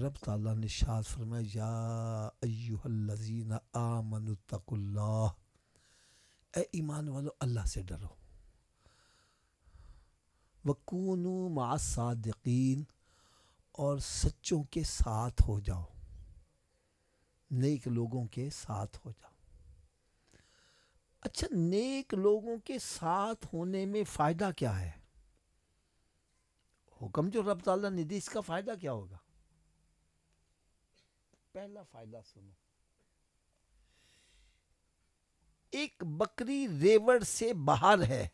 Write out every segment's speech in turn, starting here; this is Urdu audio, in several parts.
رب تعالیٰ نے ارشاد فرمایا یا ایھا الذین آمنوا اتقوا اللہ، اے ایمان والو اللہ سے ڈرو، وکونوا مع الصادقین، اور سچوں کے ساتھ ہو جاؤ، نیک لوگوں کے ساتھ ہو جاؤ۔ اچھا، نیک لوگوں کے ساتھ ہونے میں فائدہ کیا ہے؟ حکم جو رب تعالیٰ نے دی، اس کا فائدہ کیا ہوگا؟ پہلا فائدہ سنو، ایک بکری ریوڑ سے باہر ہے،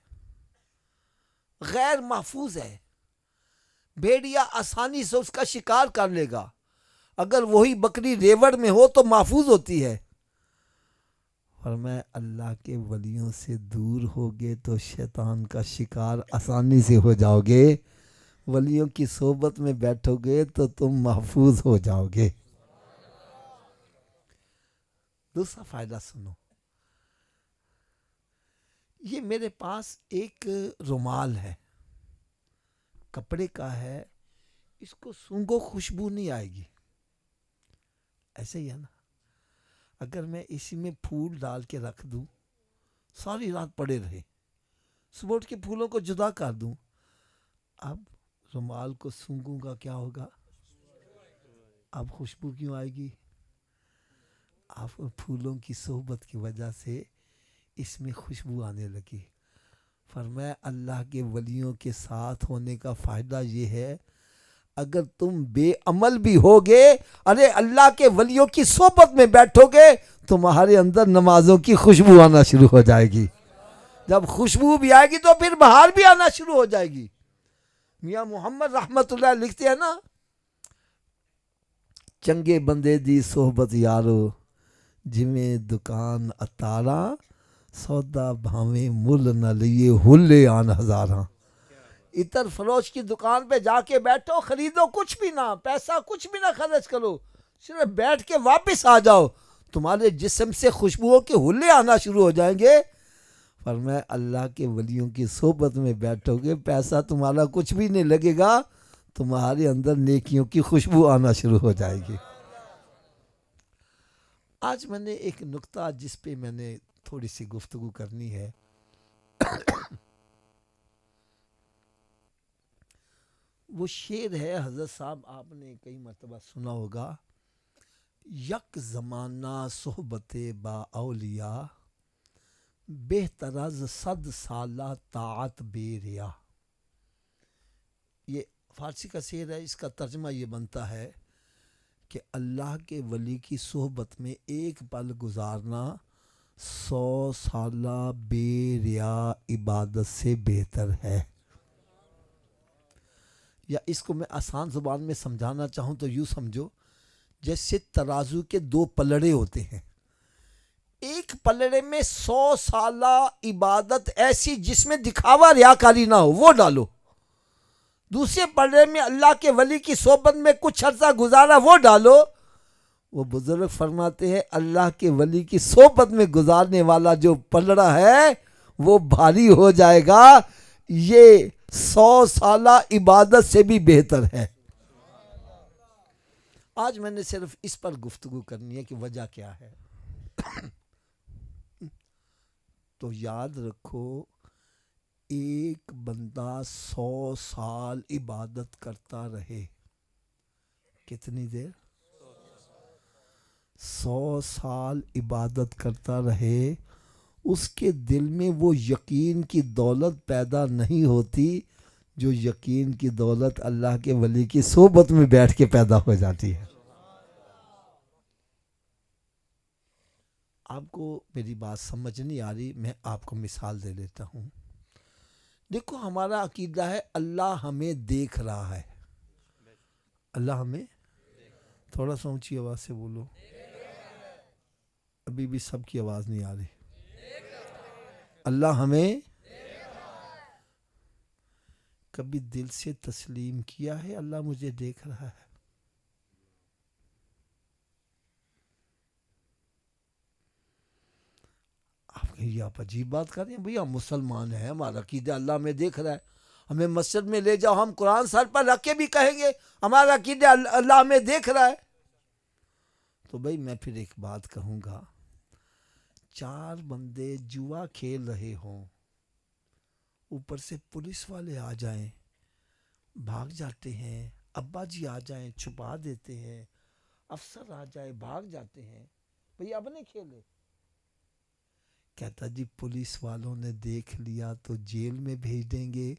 غیر محفوظ ہے، بھیڑیا آسانی سے اس کا شکار کر لے گا۔ اگر وہی بکری ریوڑ میں ہو تو محفوظ ہوتی ہے، اور میں اللہ کے ولیوں سے دور ہوگے تو شیطان کا شکار آسانی سے ہو جاؤ گے، ولیوں کی صحبت میں بیٹھو گے تو تم محفوظ ہو جاؤ گے۔ دوسرا فائدہ سنو، یہ میرے پاس ایک رومال ہے، کپڑے کا ہے، اس کو سونگھو خوشبو نہیں آئے گی، ایسے ہی ہے نا؟ اگر میں اسی میں پھول ڈال کے رکھ دوں، ساری رات پڑے رہے، صبح اٹھ کے پھولوں کو جدا کر دوں، اب رومال کو سونگھوں گا کیا ہوگا؟ اب خوشبو کیوں آئے گی؟ اب پھولوں کی صحبت کی وجہ سے اس میں خوشبو آنے لگی۔ فرمایا اللہ کے ولیوں کے ساتھ ہونے کا فائدہ یہ ہے، اگر تم بے عمل بھی ہوگے، ارے اللہ کے ولیوں کی صحبت میں بیٹھو گے، تمہارے اندر نمازوں کی خوشبو آنا شروع ہو جائے گی۔ جب خوشبو بھی آئے گی تو پھر بہار بھی آنا شروع ہو جائے گی۔ میاں محمد رحمت اللہ لکھتے ہیں نا، چنگے بندے دی صحبت یارو، جویں دکان اتارا، سودا بھاویں مل نہ لیے ہلے آن ہزاراں۔ عطر فروش کی دکان پہ جا کے بیٹھو، خریدو کچھ بھی نہ، پیسہ کچھ بھی نہ خرچ کرو، صرف بیٹھ کے واپس آ جاؤ، تمہارے جسم سے خوشبوؤں کے ہلے آنا شروع ہو جائیں گے۔ فرمایا اللہ کے ولیوں کی صحبت میں بیٹھو گے، پیسہ تمہارا کچھ بھی نہیں لگے گا، تمہارے اندر نیکیوں کی خوشبو آنا شروع ہو جائے گی۔ آج میں نے ایک نکتہ جس پہ میں نے تھوڑی سی گفتگو کرنی ہے، وہ شعر ہے حضرت صاحب، آپ نے کئی مرتبہ سنا ہوگا، یک زمانہ صحبت با اولیاء، بہتر از 100 سالہ طاعت بے ریا۔ یہ فارسی کا شعر ہے، اس کا ترجمہ یہ بنتا ہے کہ اللہ کے ولی کی صحبت میں ایک پل گزارنا 100 سالہ بے ریا عبادت سے بہتر ہے۔ یا اس کو میں آسان زبان میں سمجھانا چاہوں تو یوں سمجھو، جیسے ترازو کے 2 پلڑے ہوتے ہیں، ایک پلڑے میں 100 سالہ عبادت ایسی جس میں دکھاوا ریاکاری نہ ہو وہ ڈالو، دوسرے پلڑے میں اللہ کے ولی کی صحبت میں کچھ عرصہ گزارا وہ ڈالو۔ وہ بزرگ فرماتے ہیں اللہ کے ولی کی صحبت میں گزارنے والا جو پلڑا ہے وہ بھاری ہو جائے گا، یہ 100 سالہ عبادت سے بھی بہتر ہے۔ آج میں نے صرف اس پر گفتگو کرنی ہے کہ وجہ کیا ہے۔ تو یاد رکھو، ایک بندہ 100 سال عبادت کرتا رہے، کتنی دیر؟ 100 سال عبادت کرتا رہے، اس کے دل میں وہ یقین کی دولت پیدا نہیں ہوتی جو یقین کی دولت اللہ کے ولی کی صحبت میں بیٹھ کے پیدا ہو جاتی ہے۔ آپ کو میری بات سمجھ نہیں آ رہی، میں آپ کو مثال دے دیتا ہوں۔ دیکھو، ہمارا عقیدہ ہے اللہ ہمیں دیکھ رہا ہے، اللہ ہمیں، تھوڑا سا اونچی آواز سے بولو، ابھی بھی سب کی آواز نہیں آ رہی۔ اللہ ہمیں، کبھی دل سے تسلیم کیا ہے اللہ مجھے دیکھ رہا ہے؟ آپ عجیب بات کر رہے ہیں، بھئی ہم مسلمان ہیں، ہمارا عقیدہ اللہ میں دیکھ رہا ہے، ہمیں مسجد میں لے جاؤ، ہم قرآن سر پر رکھ کے بھی کہیں گے ہمارا عقیدہ اللہ ہمیں دیکھ رہا ہے۔ تو بھائی میں پھر ایک بات کہوں گا، 4 بندے جوا کھیل رہے ہوں، اوپر سے پولیس والے آ جائیں، بھاگ جاتے ہیں، ابا جی آ جائیں چھپا دیتے ہیں، افسر آ جائے بھاگ جاتے ہیں، بھئی اب نہیں کھیلے۔ کہتا جی پولیس والوں نے دیکھ لیا تو جیل میں بھیج دیں گے،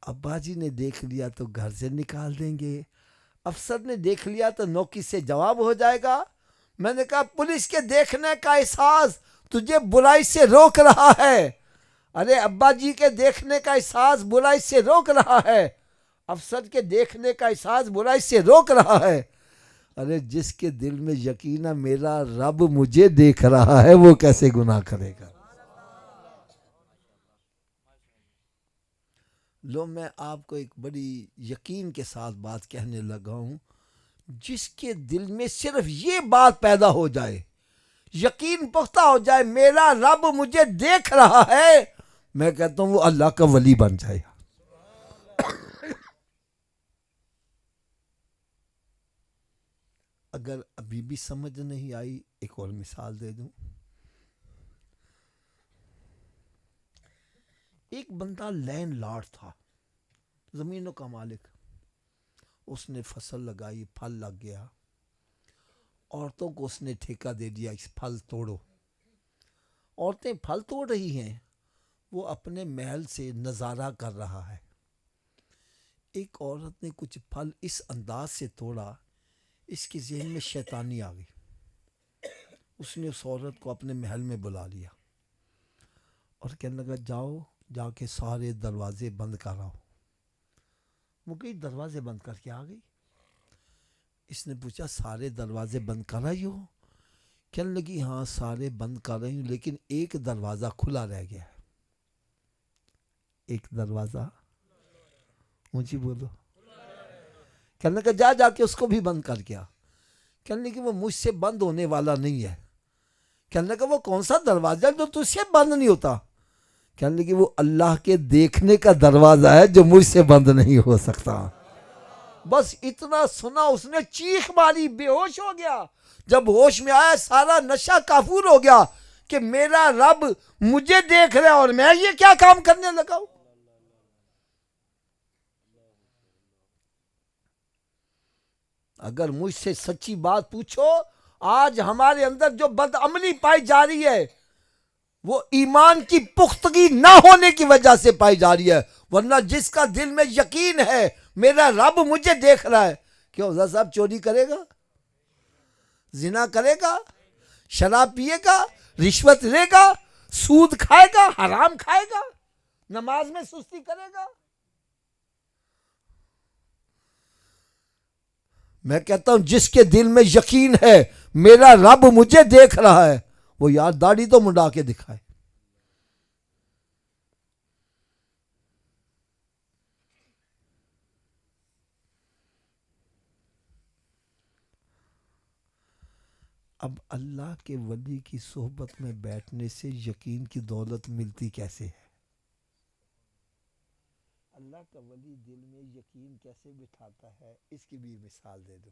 ابا جی نے دیکھ لیا تو گھر سے نکال دیں گے، افسر نے دیکھ لیا تو نوکری سے جواب ہو جائے گا۔ میں نے کہا پولیس کے دیکھنے کا احساس تجھے برائی سے روک رہا ہے، ارے ابا جی کے دیکھنے کا احساس برائی سے روک رہا ہے، افسر کے دیکھنے کا احساس برائی سے روک رہا ہے، ارے جس کے دل میں یقین ہے میرا رب مجھے دیکھ رہا ہے وہ کیسے گناہ کرے گا۔ لو میں آپ کو ایک بڑی یقین کے ساتھ بات کہنے لگا ہوں، جس کے دل میں صرف یہ بات پیدا ہو جائے، یقین پختہ ہو جائے میرا رب مجھے دیکھ رہا ہے، میں کہتا ہوں وہ اللہ کا ولی بن جائے گا۔ اگر ابھی بھی سمجھ نہیں آئی ایک اور مثال دے دوں۔ ایک بندہ لینڈ لارڈ تھا، زمینوں کا مالک، اس نے فصل لگائی، پھل لگ گیا، عورتوں کو اس نے ٹھیکہ دے دیا اس پھل توڑو، عورتیں پھل توڑ رہی ہیں، وہ اپنے محل سے نظارہ کر رہا ہے۔ ایک عورت نے کچھ پھل اس انداز سے توڑا، اس کے ذہن میں شیطانی آ گئی، اس نے اس عورت کو اپنے محل میں بلا لیا اور کہنے لگا جاؤ جا کے سارے دروازے بند کر آؤ۔ وہ گئی دروازے بند کر کے آ گئی۔ اس نے پوچھا سارے دروازے بند کر رہی ہو؟ کہنے لگی ہاں سارے بند کر رہی ہوں لیکن ایک دروازہ کھلا رہ گیا ہے۔ ایک دروازہ اونچی بولو۔ کہنے لگا جا کے اس کو بھی بند کر کے آ۔ کہنے لگی وہ مجھ سے بند ہونے والا نہیں ہے۔ کہنے لگا وہ کون سا دروازہ جو تجھ سے بند نہیں ہوتا؟ کہنے لگی وہ اللہ کے دیکھنے کا دروازہ ہے جو مجھ سے بند نہیں ہو سکتا۔ بس اتنا سنا اس نے چیخ ماری، بے ہوش ہو گیا۔ جب ہوش میں آیا سارا نشہ کافور ہو گیا کہ میرا رب مجھے دیکھ رہا ہے اور میں یہ کیا کام کرنے لگا ہوں۔ اگر مجھ سے سچی بات پوچھو، آج ہمارے اندر جو بدعملی پائی جا رہی ہے وہ ایمان کی پختگی نہ ہونے کی وجہ سے پائی جا رہی ہے، ورنہ جس کا دل میں یقین ہے میرا رب مجھے دیکھ رہا ہے، کیوں حضرت صاحب چوری کرے گا، زنا کرے گا، شراب پیے گا، رشوت لے گا، سود کھائے گا، حرام کھائے گا، نماز میں سستی کرے گا؟ میں کہتا ہوں جس کے دل میں یقین ہے میرا رب مجھے دیکھ رہا ہے وہ یار داڑھی تو منڈا کے دکھائے۔ اب اللہ کے ولی کی صحبت میں بیٹھنے سے یقین کی دولت ملتی کیسے ہے؟ اللہ کا ولی دل میں یقین کیسے بٹھاتا ہے اس کی بھی مثال دے دو۔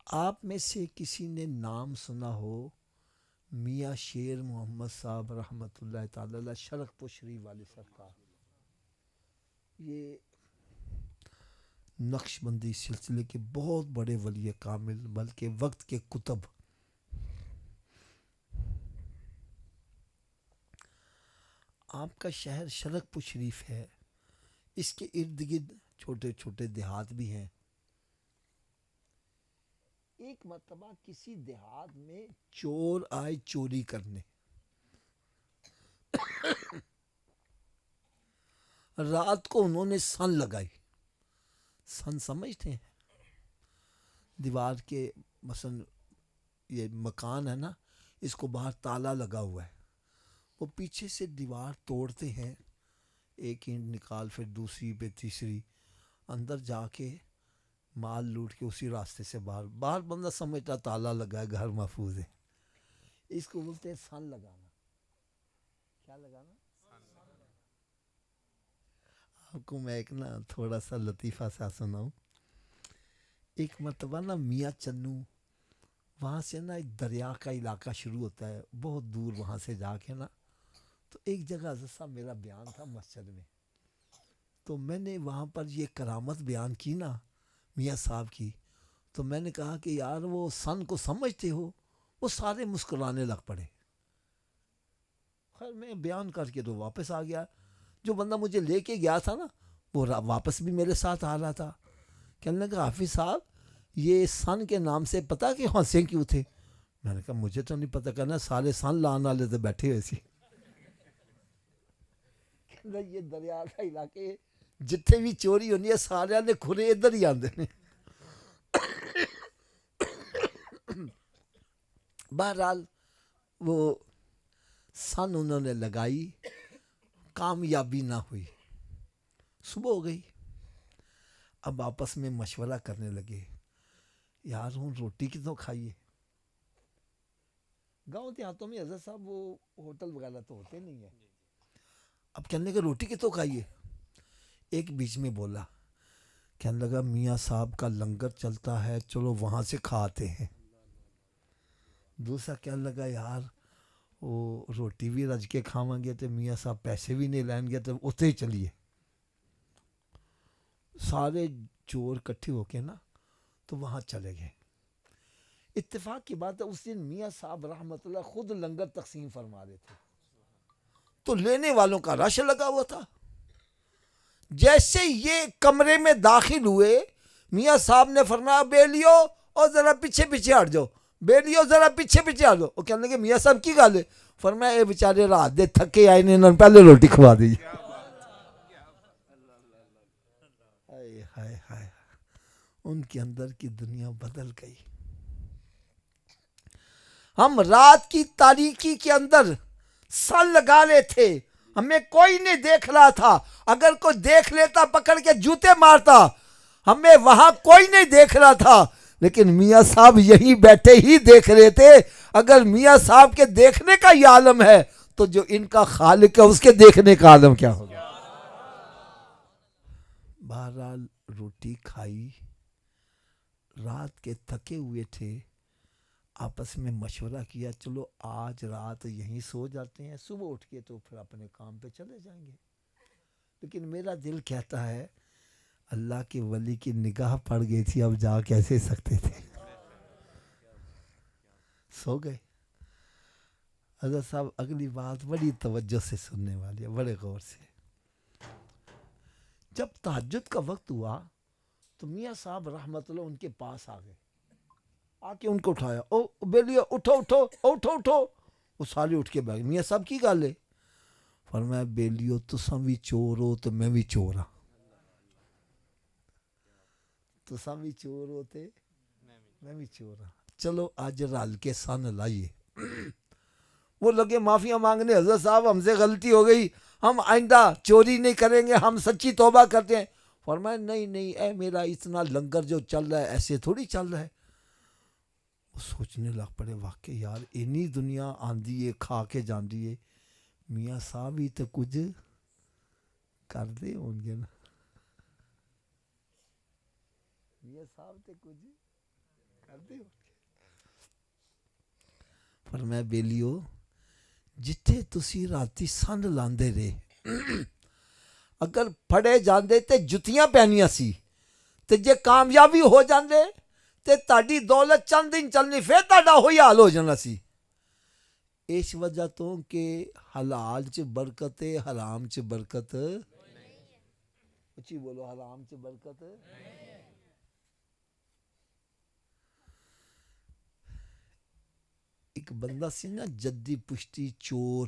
آپ میں سے کسی نے نام سنا ہو میاں شیر محمد صاحب رحمۃ اللہ تعالی علیہ شرق پشری والے سرکار؟ یہ نقش بندی سلسلے کے بہت بڑے ولی کامل، بلکہ وقت کے کتب۔ آپ کا شہر شرق پشریف ہے، اس کے ارد گرد چھوٹے چھوٹے دیہات بھی ہیں۔ ایک مرتبہ کسی دیہات میں چور آئے چوری کرنے، رات کو انہوں نے سن لگائی۔ سن سمجھتے ہیں؟ دیوار کے مثلا یہ مکان ہے نا، اس کو باہر تالا لگا ہوا ہے، وہ پیچھے سے دیوار توڑتے ہیں، ایک اینٹ نکال پھر دوسری پہ تیسری، اندر جا کے مال لوٹ کے اسی راستے سے باہر بندہ سمجھتا تالا لگا ہے گھر محفوظ ہے، اس کو بولتے ہیں سن لگانا۔ کیا لگانا؟ آپ کو میں ایک نا تھوڑا سا لطیفہ سا سناؤں. ایک مرتبہ نا میاں چنو وہاں سے نا ایک دریا کا علاقہ شروع ہوتا ہے بہت دور، وہاں سے جا کے نا تو ایک جگہ حضرت صاحب میرا بیان تھا مسجد میں، تو میں نے وہاں پر یہ کرامت بیان کی نا میاں صاحب کی. تو میں نے کہا کہ یار وہ سن کو سمجھتے ہو؟ وہ سارے مسکرانے لگ پڑے. خیر میں بیان کر کے تو واپس آ گیا. جو بندہ مجھے لے کے گیا تھا نا وہ واپس بھی میرے ساتھ آ رہا تھا. کہنے لگا حافظ صاحب یہ سن کے نام سے پتہ کہ ہنسے کیوں تھے؟ میں نے کہا مجھے تو نہیں پتہ. کہنا سارے سن لان والے تو بیٹھے ہوئے سی. کہنا یہ دریا کا علاقے جتنے بھی چوری ہونی ہے سارے نے کھرے ادھر ہی آندے نے. بہرحال وہ سن انہوں نے لگائی، کامیابی نہ ہوئی. صبح ہو گئی، اب آپس میں مشورہ کرنے لگے یار ہوں روٹی کتوں کھائیے. گاؤں دیہاتوں میں حضرت صاحب وہ ہوٹل وغیرہ تو ہوتے نہیں ہیں. اب کہنے لگے روٹی کتوں کھائیے. ایک بیچ میں بولا، کہنے لگا میاں صاحب کا لنگر چلتا ہے چلو وہاں سے کھاتے ہیں. دوسرا کہنے لگا یار وہ روٹی بھی رج کے کھاواں گے تو میاں صاحب پیسے بھی نہیں لین گے تو اتنے ہی چلیے. سارے چور کٹھے ہو کے نا تو وہاں چلے گئے. اتفاق کی بات ہے اس دن میاں صاحب رحمت اللہ خود لنگر تقسیم فرما رہے تھے تو لینے والوں کا رش لگا ہوا تھا. جیسے یہ کمرے میں داخل ہوئے میاں صاحب نے فرمایا بیلیو اور ذرا پیچھے پیچھے ہٹ جاؤ، بیلیو ذرا پیچھے پیچھے ہٹ جاؤ. وہ کہنے لگے میاں صاحب کی گل ہے؟ فرمایا اے بیچارے رات دے تھکے آئے نے انہوں نے پہلے روٹی کھوا دیجیے. ہائے ہائے ہائے، ان کے اندر کی دنیا بدل گئی. ہم رات کی تاریکی کے اندر سن لگا لے تھے، ہمیں کوئی نہیں دیکھ رہا تھا. اگر کوئی دیکھ لیتا پکڑ کے جوتے مارتا. ہمیں وہاں کوئی نہیں دیکھ رہا تھا لیکن میاں صاحب یہیں بیٹھے ہی دیکھ رہے تھے. اگر میاں صاحب کے دیکھنے کا یہ عالم ہے تو جو ان کا خالق ہے اس کے دیکھنے کا عالم کیا ہوگا. بہرحال روٹی کھائی، رات کے تھکے ہوئے تھے، آپس میں مشورہ کیا چلو آج رات یہیں سو جاتے ہیں، صبح اٹھ کے تو پھر اپنے کام پہ چلے جائیں گے. لیکن میرا دل کہتا ہے اللہ کے ولی کی نگاہ پڑ گئی تھی، اب جا کیسے سکتے تھے. سو گئے. حضرت صاحب اگلی بات بڑی توجہ سے سننے والی ہے، بڑے غور سے. جب تہجد کا وقت ہوا تو میاں صاحب رحمت اللہ ان کے پاس آ گئے، آ کے ان کو اٹھایا، او بیلیو اٹھو اٹھو اٹھو اٹھو. وہ سارے اٹھ کے بیٹھ گئے. میاں صاحب کی گل ہے؟ فرمایا بیلیو تساں بھی چور ہو تو میں بھی چور ہاں. تساں بھی چور ہوتے میں بھی چور ہاں، چلو آج رل کے سن لائیے. وہ لگے معافیاں مانگنے، حضرت صاحب ہم سے غلطی ہو گئی، ہم آئندہ چوری نہیں کریں گے، ہم سچی توبہ کرتے ہیں. فرمایا نہیں نہیں اے میرا اتنا لنگر جو چل رہا ہے ایسے تھوڑی چل رہا ہے. وہ سوچنے لگ پڑے واقعی یار اینی دنیا آندی ہے کھا کے جاندی ہے، میاں صاحب ہی تو کچھ کر دے ہوں گے نا. میاں صاحب تو کچھ کر دے ہوں گے. فرمایا بیلیو جتھے تسی راتی سن لاندے رہے اگر پھڑے جاندے تے جتیاں پہنیاں سی تے جے کامیابی ہو جاندے تے تاڑی دولت چند دن چلنی پھر تاڑا ہوئی حال ہو جانا سی. اس وجہ تو کہ حلال چ برکت ہے حرام چ برکت. اچھی بولو، حرام چ برکت. ایک بندہ سی نا جدی پشتی چور،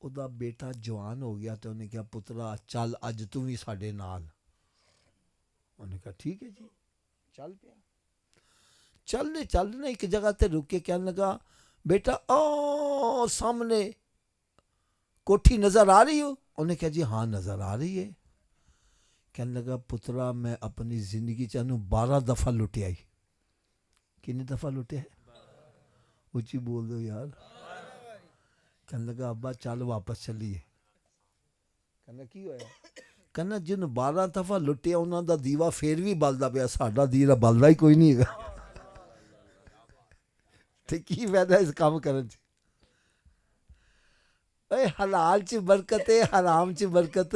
او دا بیٹا جوان ہو گیا تو انہیں کہا پترا چل اج تو بھی ساڈے نال. انہیں کہا ٹھیک ہے جی چل پیا. چلنے ایک جگہ تے رک کے کہنے لگا بیٹا او سامنے کوٹھی نظر آ رہی ہو؟ انہیں کہا جی ہاں نظر آ رہی ہے. کہنے لگا پترا میں اپنی زندگی چانوں 12 دفعہ لٹے آئی. کتنی دفعہ لٹے ہے؟ اچھی بول دو یار. کہنے لگا ابا چل واپس چلیے. کہنا کی ہویا؟ کہنا جن 12 دفعہ لٹیا انہوں دا دیوا پھر بھی بلدا پیا, ساڈا دیوا بلدا ہی کوئی نہیں ہے. تے کی فائدہ اس کام کرن چ؟ اے حلال چ برکت ہے, حرام چ برکت.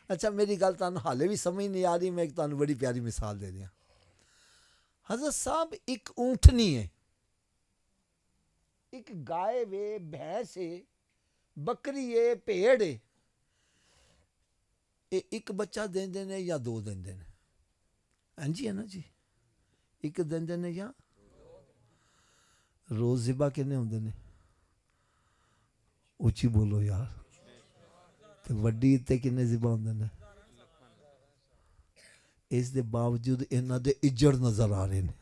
اچھا میری گل تانوں حالے بھی سمجھ نہیں آ رہی, میں ایک تانوں بڑی پیاری مثال دے دیا. حضرت صاحب ایک اونٹنی ہے, ایک گائے وے, بھینس ہے, بکری ہے, بھیڑ ہے. ایک بچہ دیندے نے یا دو دیندے نے؟ ہاں جی ہے نا جی, ایک دیندے نے یا روز ذبح کنے ہوندے نے؟ اچھی بولو یار. تے وڈی تے کنے ذبح ہوندے نے؟ اس دے باوجود انہاں دے اجڑ نظر آ رہے ہیں.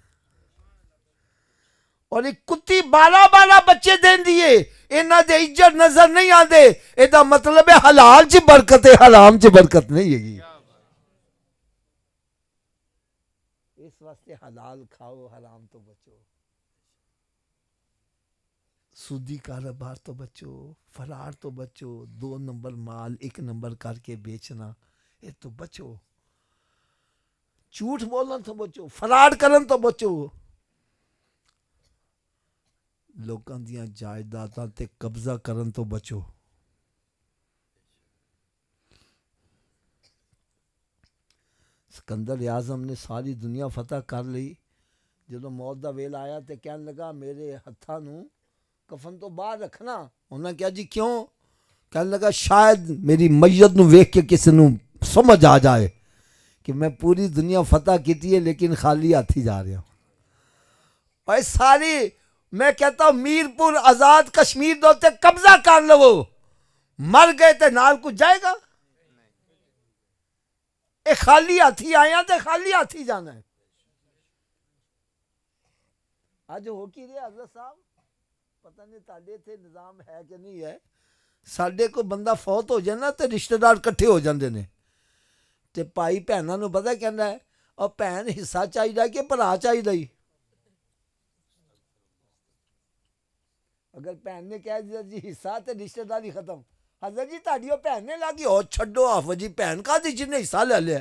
اور ایک کتی 12 بچے دیندی ہے, انہاں دے اجڑ نظر نہیں آندے. اے دا مطلب ہے حلال چ برکت ہے, حرام چ برکت نہیں ہے. اس واسطے حلال کھاؤ, حرام تو بچو. سودی کاروبار تو بچو, فرار تو بچو, 2 نمبر مال 1 نمبر کر کے بیچنا یہ تو بچو. جھوٹ بولن تو بچو, فراڈ کرن تو بچو. لوکاں دیاں جائیداداں تے قبضہ کرن تو بچو. سکندر اعظم نے ساری دنیا فتح کر لی. جدوں موت دا ویلا آیا تے کہن لگا میرے ہتھاں نوں کفن تو باہر رکھنا. انہاں کہا جی کیوں؟ کہنے لگا شاید میری میت نوں ویکھ کے کسی نوں سمجھ آ جائے کہ میں پوری دنیا فتح کیتی ہے لیکن خالی ہاتھی جا رہا ہوں. اور ساری میں کہتا ہوں میر پور آزاد کشمیر دے تے قبضہ کر لو, مر گئے تے نال کچھ جائے گا؟ اے خالی ہاتھی آیا تے خالی ہاتھی جانا ہے. اج ہو کی رہے حضرت صاحب پتہ نہیں تاڈے تے نظام ہے کہ نہیں ہے. ساڈے کو بندہ فوت ہو جائے نا تے رشتہ دار کٹھے ہو جاندے نے تے بھائی بہناں نوں پتہ کہندا ہے اور بہن حصہ چاہیدا کہ بھرا چاہیدا ہی. اگر بہن نے کہہ دیا جی حصہ تے رشتہ داری ختم. حضرت جی تہاڈی او بہن نے لاگی او چھڈو آفو جی بہن کادی جن نے حصہ لے لیا.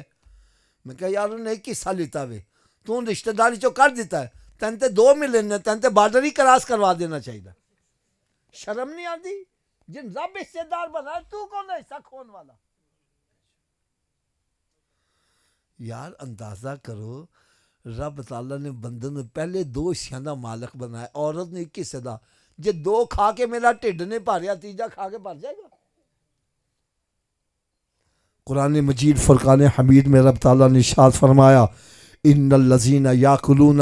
میں کہا یار انہیں ایک حصہ لیتا وے, تو رشتہ داری چوں کر دیتا ہے, تین تے 2 ملے نے, تین تے بارڈر ہی کراس کروا دینا چاہیے. شرم نہیں آتی؟ جن رب حصے دار بنا تو کون ہے حصہ کھون والا؟ یار اندازہ کرو, رب تعالیٰ نے بندے نے پہلے 2 حصیاں دا مالک بنایا, عورت نے 1 حصے دا. جے 2 کھا کے میرا ٹھڈ نے بھریا, تیجا کھا کے بھر جائے گا؟ قرآن مجید فرقان حمید میں رب تعالیٰ نے ارشاد فرمایا ان الذین یاکلون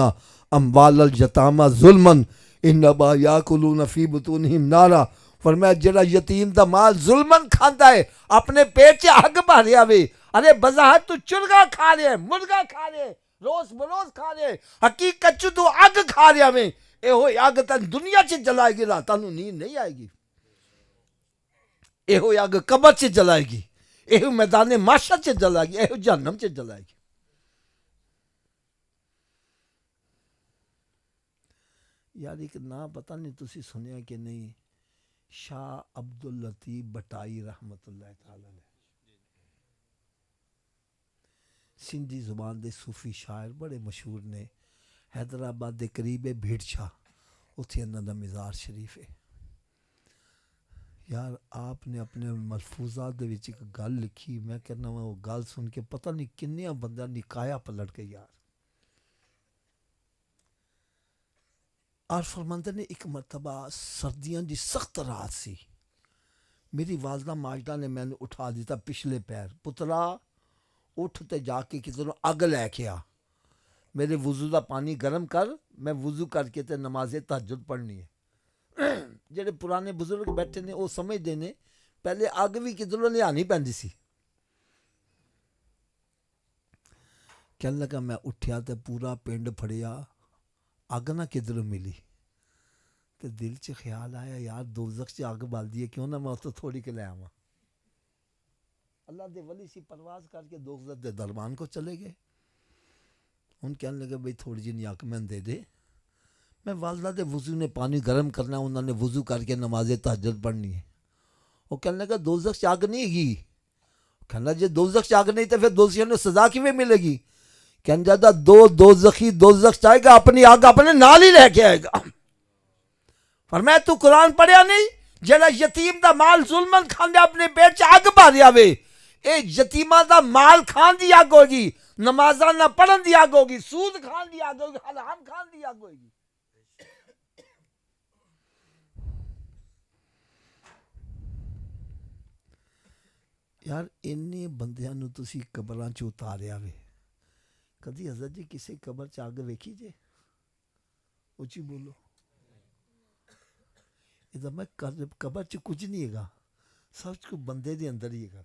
اموال الیتامی ظلما انما یاکلون فی بطونہم نارا. فرمایا جڑا یتیم دا مال ظلمن کھاندا ہے اپنے پیٹ چ اگ بھریا وے. ارے بظاہر تو چرگا کھا رہے, مرغا کھا رہے, روز بروز کھا رہے, حقیقت چ تو اگ کھا رہا وے. اے ہوئے اگ تن دنیا چ جلائے گی, راتاں نوں نیند نہیں آئے گی. اے ہوئے اگ قبر چ جلائے گی, یہ میدان معاشر چ جلائے گی, یہ جہنم چ جلائے گی. یار ایک نام پتہ نہیں تسی سنیا کہ نہیں, شاہ عبداللطیف بٹائی رحمت اللہ تعالی علیہ, سندھی زبان دے صوفی شاعر بڑے مشہور نے. حیدرآباد دے قریب ہے بھیڑچا, اتھے انہاں دا مزار شریف ہے. یار آپ نے اپنے ملفوظات دے وچ ایک گل لکھی, میں کہنا وہ گل سن کے پتہ نہیں کنیاں بندہ نکایا پلٹ کے. یار اور فرماندے نے ایک مرتبہ سردیاں دی سخت رات سی, میری والدہ ماجدہ نے میں نے اٹھا دیتا پچھلے پیر, پترا اٹھ تے جا کے کسی نے اگ لے کے آ, میرے وضو دا پانی گرم کر, میں وضو کر کے تے نماز تہجد پڑھنی ہے. جڑے پرانے بزرگ بیٹھے نے وہ سمجھدے نے پہلے اگ بھی کدھروں لانی پیندی سی. کہنے لگا میں اٹھیا تے پورا پنڈ پھڑیا, اگ نہ کدھروں ملی. تے دل چ خیال آیا یار دوزخ چ اگ بال دی ہے, کیوں نہ میں اتوں تھوڑی کے لے آواں. اللہ دے ولی سی پرواز کر کے دوزخ دے دربان کو چلے گئے. ان کہنے لگے بھئی تھوڑی جی اگ میں دے دے, میں والدہ دے وضو نے پانی گرم کرنا، انہوں نے وضو کر کے نماز تہجد پڑھنی ہے. وہ کہنے لگا دوزخ سے آگ نہیں گی. کہنا جی دوزخ سے آگ نہیں تو پھر دوزخیوں نے سزا کیویں ملے گی؟ کہنے جاتا دو دوزخی دوزخ چاہے گا اپنی آگ اپنے نال ہی لے کے آئے گا. فرمایا تو قرآن پڑھیا نہیں؟ جڑا یتیم دا مال ظلمن کھاندے اپنے پیٹ چ اگ بھاریا وے، اے یتیماں دا مال کھان دی اگ ہوگی، نمازاں نہ پڑھن دی اگ ہوگی، سود کھان دی اگ ہوگی، حرام کھان دی اگ ہوگی. یار انہیں بندیاں نو تسی قبراں چ اتاریا وے. کدی حضرت جی کسی قبر چ اگ ویکھی جے؟ اچھی بولو. یہ میں قبر چ کچھ نہیں ہے گا، سب کچھ بندے دے اندر ہی ہے گا.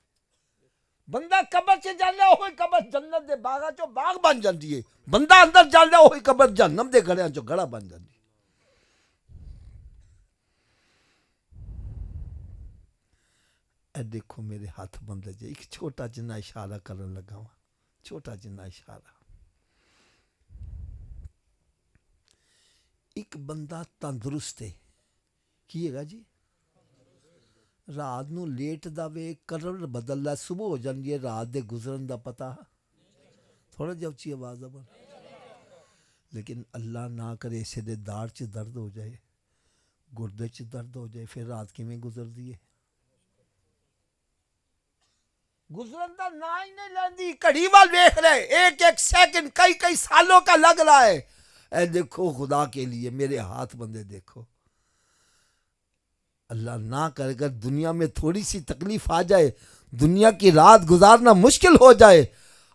بندہ قبر چ جانا ہوئی قبر جنت دے باغاں چوں باغ بن جاندی ہے، بندہ اندر جانا ہوئی قبر جہنم دے گھڑیاں چوں گھڑا بن جاندی ہے. اے دیکھو میرے ہاتھ بندے جے ایک چھوٹا جنا اشارہ کرن لگا ہوں، چھوٹا جنا اشارہ. ایک بندہ تندرست ہے، کی ہے گا جی؟ رات نو لیٹ دا وے کروڑ بدل ہے، صبح ہو جاندی ہے رات دے گزرن دا پتہ تھوڑا جا اچھی آواز ہے. لیکن اللہ نہ کرے اسے دے داڑھ چ درد ہو جائے، گردے چ درد ہو جائے، پھر رات کیویں گزردی ہے؟ گزرن دا نا ہی نہیں لیندی. گھڑی وال ویکھ رہے، ایک ایک سیکنڈ کئی کئی سالوں کا لگ رہا ہے. اے دیکھو خدا کے لیے میرے ہاتھ بندے دیکھو. اللہ نہ کرے اگر دنیا میں تھوڑی سی تکلیف آ جائے، دنیا کی رات گزارنا مشکل ہو جائے،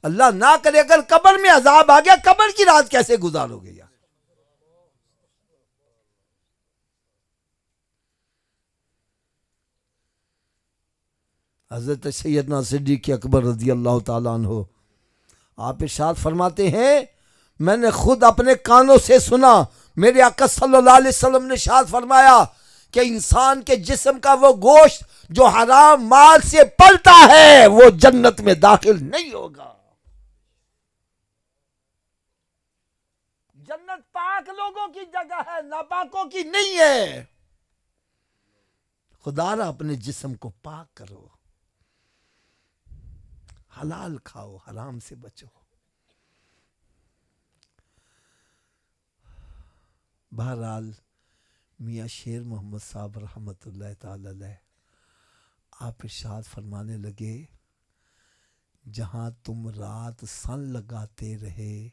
اللہ نہ کرے اگر قبر میں عذاب آ گیا، قبر کی رات کیسے گزارو گے یار؟ حضرت سیدنا صدیق اکبر رضی اللہ تعالیٰ عنہ آپ ارشاد فرماتے ہیں میں نے خود اپنے کانوں سے سنا، میرے آقا صلی اللہ علیہ وسلم نے ارشاد فرمایا کہ انسان کے جسم کا وہ گوشت جو حرام مال سے پلتا ہے وہ جنت میں داخل نہیں ہوگا. جنت پاک لوگوں کی جگہ ہے، ناپاکوں کی نہیں ہے. خدا را اپنے جسم کو پاک کرو، حلال کھاؤ، حرام سے بچو. بہرحال میاں شیر محمد صاحب رحمۃ اللہ تعالی علیہ آپ ارشاد فرمانے لگے جہاں تم رات سن لگاتے رہے،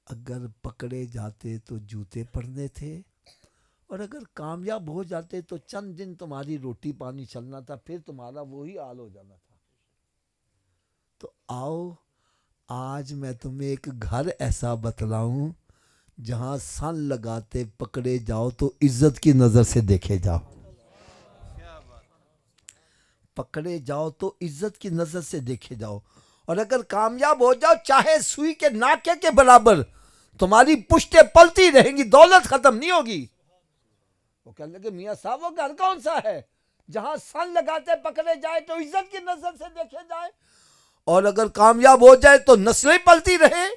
اگر پکڑے جاتے تو جوتے پڑنے تھے، اور اگر کامیاب ہو جاتے تو چند دن تمہاری روٹی پانی چلنا تھا، پھر تمہارا وہی حال ہو جانا تھا. تو آؤ آج میں تمہیں ایک گھر ایسا بتلاؤں جہاں سن لگاتے پکڑے جاؤ تو عزت کی نظر سے دیکھے جاؤ. پکڑے جاؤ تو عزت کی نظر سے دیکھے جاؤ، اور اگر کامیاب ہو جاؤ چاہے سوئی کے ناکے کے برابر تمہاری پشتیں پلتی رہیں گی، دولت ختم نہیں ہوگی. وہ کہنے لگے میاں صاحب وہ گھر کون سا ہے جہاں سن لگاتے پکڑے جائے تو عزت کی نظر سے دیکھے جائے، اور اگر کامیاب ہو جائے تو نسلیں پلتی رہیں؟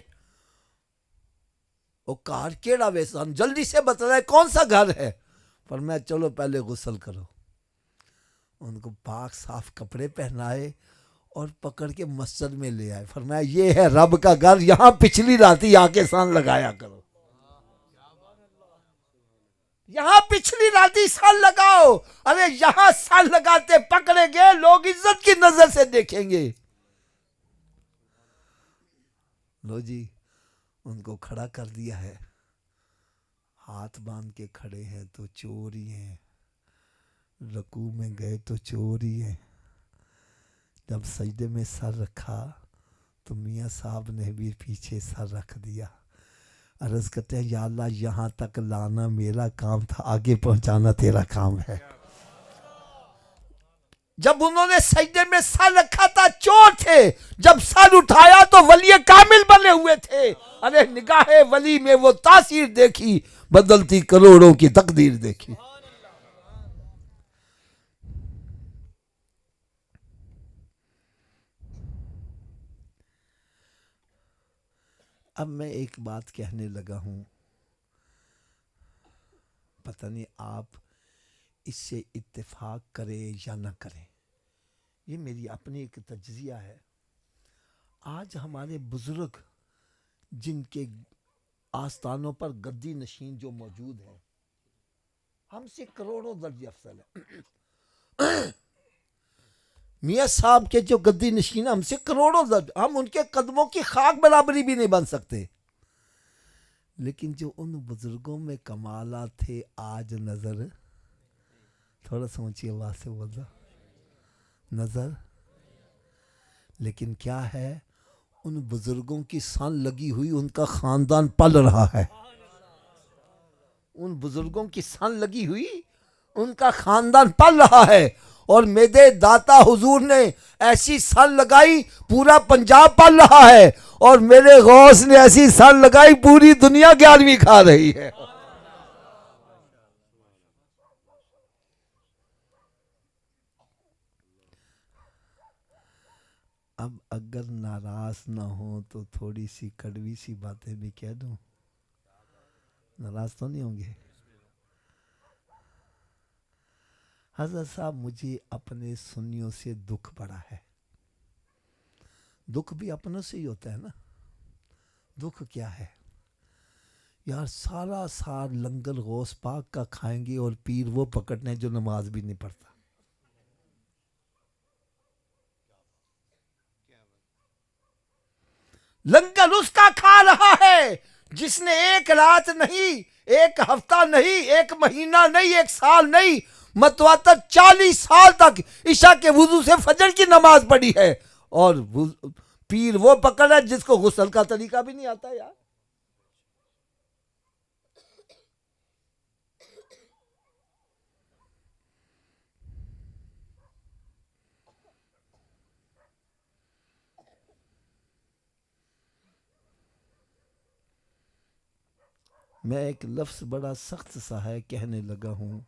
وہ کار کیڑا ویسا جلدی سے بتلائے کون سا گھر ہے؟ فرمایا چلو پہلے غسل کرو. ان کو پاک صاف کپڑے پہنائے اور پکڑ کے مسجد میں لے آئے. فرمایا یہ ہے رب کا گھر، یہاں پچھلی راتی آ کے سن لگایا کرو، یہاں پچھلی راتی سن لگاؤ. ارے یہاں سن لگاتے پکڑے گئے لوگ عزت کی نظر سے دیکھیں گے. لو جی ان کو کھڑا کر دیا ہے، ہاتھ باندھ کے کھڑے ہیں تو چور ہی ہیں، رکوع میں گئے تو چور ہی ہیں. جب سجدے میں سر رکھا تو میاں صاحب نے بھی پیچھے سر رکھ دیا. عرض کرتے ہیں یا اللہ یہاں تک لانا میرا کام تھا، آگے پہنچانا تیرا کام ہے. جب انہوں نے سجدے میں سر رکھا تھا چور تھے، جب سر اٹھایا تو ولی کامل بنے ہوئے تھے. ارے نگاہ ولی میں وہ تاثیر دیکھی، بدلتی کروڑوں کی تقدیر دیکھی. اب میں ایک بات کہنے لگا ہوں، پتہ نہیں آپ اس سے اتفاق کریں یا نہ کریں، یہ میری اپنی ایک تجزیہ ہے۔ آج ہمارے بزرگ جن کے آستانوں پر گدی نشین جو موجود ہیں، ہم سے کروڑوں درجے افضل ہیں۔ میاں صاحب کے جو گدی نشین ہم سے کروڑوں درجے، ہم ان کے قدموں کی خاک برابری بھی نہیں بن سکتے، لیکن جو ان بزرگوں میں کمالات تھے آج نظر، تھوڑا سا اونچی آواز سے بول دو، نظر۔ لیکن کیا ہے، ان بزرگوں کی سان لگی ہوئی ان کا خاندان پل رہا ہے، ان بزرگوں کی سان لگی ہوئی ان کا خاندان پل رہا ہے، اور میرے داتا حضور نے ایسی سان لگائی پورا پنجاب پل رہا ہے، اور میرے غوث نے ایسی سان لگائی پوری دنیا 11ویں کھا رہی ہے۔ اب اگر ناراض نہ ہو تو تھوڑی سی کڑوی سی باتیں بھی کہہ دوں، ناراض تو نہیں ہوں گے؟ حضرت صاحب مجھے اپنے سنیوں سے دکھ بڑا ہے، دکھ بھی اپنوں سے ہی ہوتا ہے نا۔ دکھ کیا ہے یار، سارا سال لنگر غوث پاک کا کھائیں گے اور پیر وہ پکڑنے جو نماز بھی نہیں پڑھتا۔ لنگر اس کا کھا رہا ہے جس نے ایک رات نہیں، ایک ہفتہ نہیں، ایک مہینہ نہیں، ایک سال نہیں، متواتر 40 سال تک عشاء کے وضو سے فجر کی نماز پڑھی ہے، اور پیر وہ پکڑ ہے جس کو غسل کا طریقہ بھی نہیں آتا یار۔ میں ایک لفظ بڑا سخت سا ہے کہنے لگا ہوں،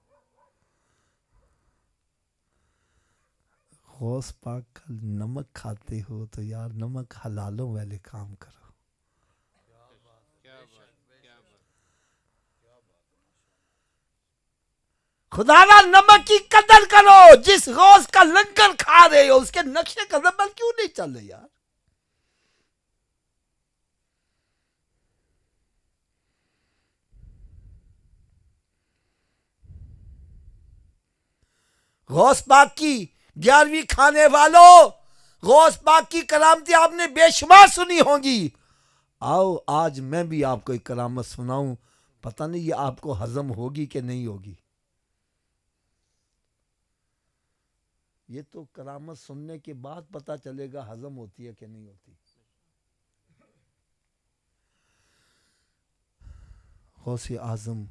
غوث پاک کا نمک کھاتے ہو تو یار نمک حلالوں والے کام کرو۔ خدا را نمک کی قدر کرو، جس غوث کا لنگر کھا رہے ہو اس کے نقش قدم پر کیوں نہیں چل رہے یار؟ غوث پاک کی 11ویں کھانے والوں، غوث پاک کی کرامتیں آپ نے بے شمار سنی ہوں گی۔ آؤ آج میں بھی آپ کو ایک کرامت سناؤں، پتہ نہیں یہ آپ کو ہضم ہوگی کہ نہیں ہوگی۔ یہ تو کرامت سننے کے بعد پتہ چلے گا ہضم ہوتی ہے کہ نہیں ہوتی۔ غوث اعظم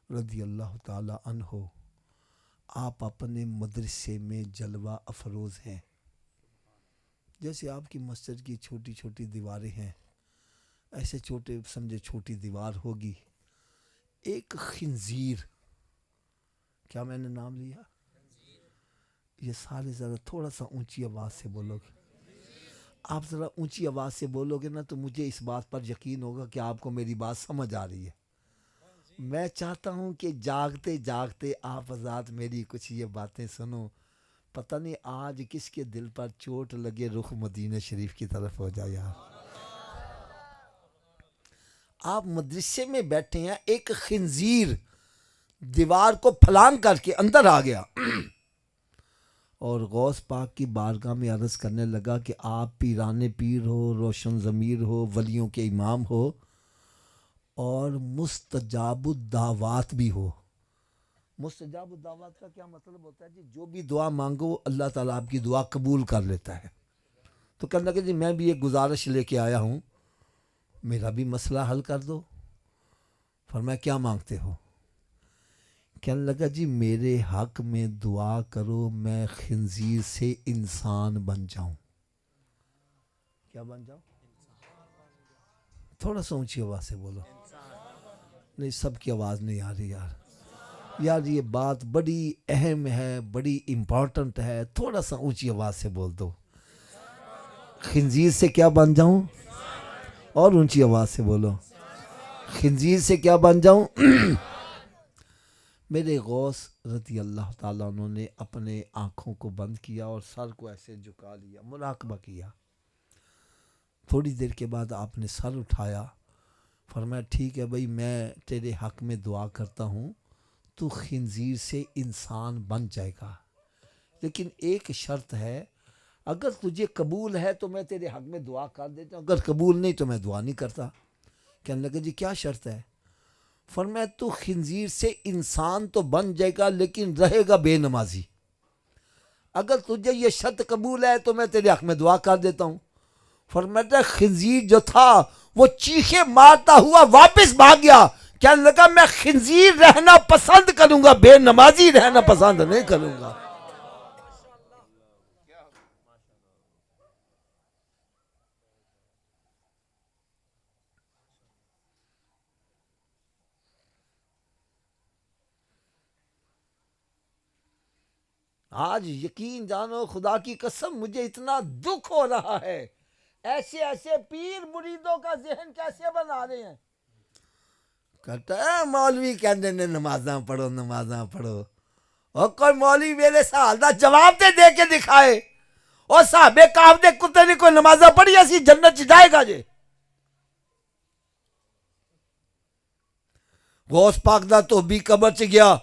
رضی اللہ تعالی عنہ، آپ اپنے مدرسے میں جلوہ افروز ہیں۔ جیسے آپ کی مسجد کی چھوٹی چھوٹی دیواریں ہیں، ایسے چھوٹے سمجھے چھوٹی دیوار ہوگی، ایک خنزیر، کیا میں نے نام لیا؟ یہ سارے ذرا تھوڑا سا اونچی آواز سے بولو گے، آپ ذرا اونچی آواز سے بولو گے نا تو مجھے اس بات پر یقین ہوگا کہ آپ کو میری بات سمجھ آ رہی ہے۔ میں چاہتا ہوں کہ جاگتے جاگتے آپ حضرات میری کچھ یہ باتیں سنو، پتہ نہیں آج کس کے دل پر چوٹ لگے رخ مدینہ شریف کی طرف ہو جائے یار۔ آپ مدرسے میں بیٹھے ہیں، ایک خنزیر دیوار کو پھلانگ کر کے اندر آ گیا، اور غوث پاک کی بارگاہ میں عرض کرنے لگا کہ آپ پیران پیر ہو، روشن ضمیر ہو، ولیوں کے امام ہو، اور مستجاب الدعوات بھی ہو۔ مستجاب الدعوات کا کیا مطلب ہوتا ہے جی؟ جو بھی دعا مانگو اللہ تعالیٰ آپ کی دعا قبول کر لیتا ہے۔ تو کہنے لگا جی میں بھی ایک گزارش لے کے آیا ہوں، میرا بھی مسئلہ حل کر دو۔ فرمایا کیا مانگتے ہو؟ کہنے لگا جی میرے حق میں دعا کرو، میں خنزیر سے انسان بن جاؤں۔ کیا بن جاؤں؟ تھوڑا سا اونچی آواز سے بولو، نہیں سب کی آواز نہیں آ رہی یار، یہ بات بڑی اہم ہے، بڑی امپورٹنٹ ہے، تھوڑا سا اونچی آواز سے بول دو۔ خنزیر سے کیا بن جاؤں؟ اور اونچی آواز سے بولو، خنزیر سے کیا بن جاؤں؟ میرے غوث رضی اللہ تعالیٰ عنہ نے اپنے آنکھوں کو بند کیا اور سر کو ایسے جھکا لیا، مراقبہ کیا. تھوڑی دیر کے بعد آپ نے سر اٹھایا، فرمایا ٹھیک ہے بھائی، میں تیرے حق میں دعا کرتا ہوں، تو خنزیر سے انسان بن جائے گا، لیکن ایک شرط ہے، اگر تجھے قبول ہے تو میں تیرے حق میں دعا کر دیتا ہوں، اگر قبول نہیں تو میں دعا نہیں کرتا. کہنے لگا جی کیا شرط ہے؟ فرمایا تو خنزیر سے انسان تو بن جائے گا لیکن رہے گا بے نمازی. اگر تجھے یہ شرط قبول ہے تو میں تیرے حق میں دعا کر دیتا ہوں. فرمایا خنزیر جو تھا وہ چیخے مارتا ہوا واپس بھاگ گیا. کہنے لگا میں خنزیر رہنا پسند کروں گا، بے نمازی رہنا پسند نہیں کروں گا. آج یقین جانو، خدا کی قسم مجھے اتنا دکھ ہو رہا ہے، ایسے ایسے پیر مریدوں کا ذہن کیسے بنا رہے ہیں. کہتا ہے مولوی کہندے نے نمازاں پڑھو نمازاں پڑھو، اور کوئی مولوی میرے سوال دا جواب دے کے دکھائے. اور صحابہ کہف دے کتے نے کوئی نمازاں پڑھی اسی جنت چ جائے گا جے؟ غوث پاک دا تو بھی قبر چ گیا،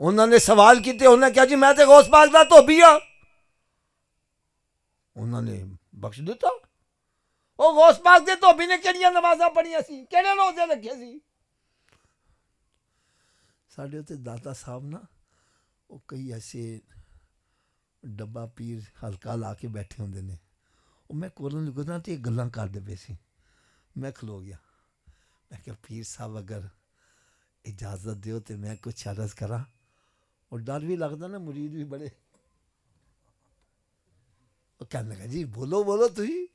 انہوں نے سوال کیتے، انہوں نے کہا جی میں تے غوث پاک دا تو بھی ہاں. انہوں نے بخش دیتا. وہ غوث پاک دے تو بھی نے کہڑیاں نمازاں پڑھیاں سی، کہڑے روزے رکھے سی. ساڈے تے داتا صاحب نا، وہ کئی ایسے ڈبا پیر ہلکا لا کے بیٹھے ہوندے نے، وہ میں کولوں گزرا تے گلاں کردے پے سی. میں کھلو گیا، میں کہ پیر صاحب اگر اجازت دیو تے میں کچھ عرض کراں. اور ڈر بھی لگتا نا، مرید بھی بڑے. وہ کہنے لگا جی بولو بولو تھی.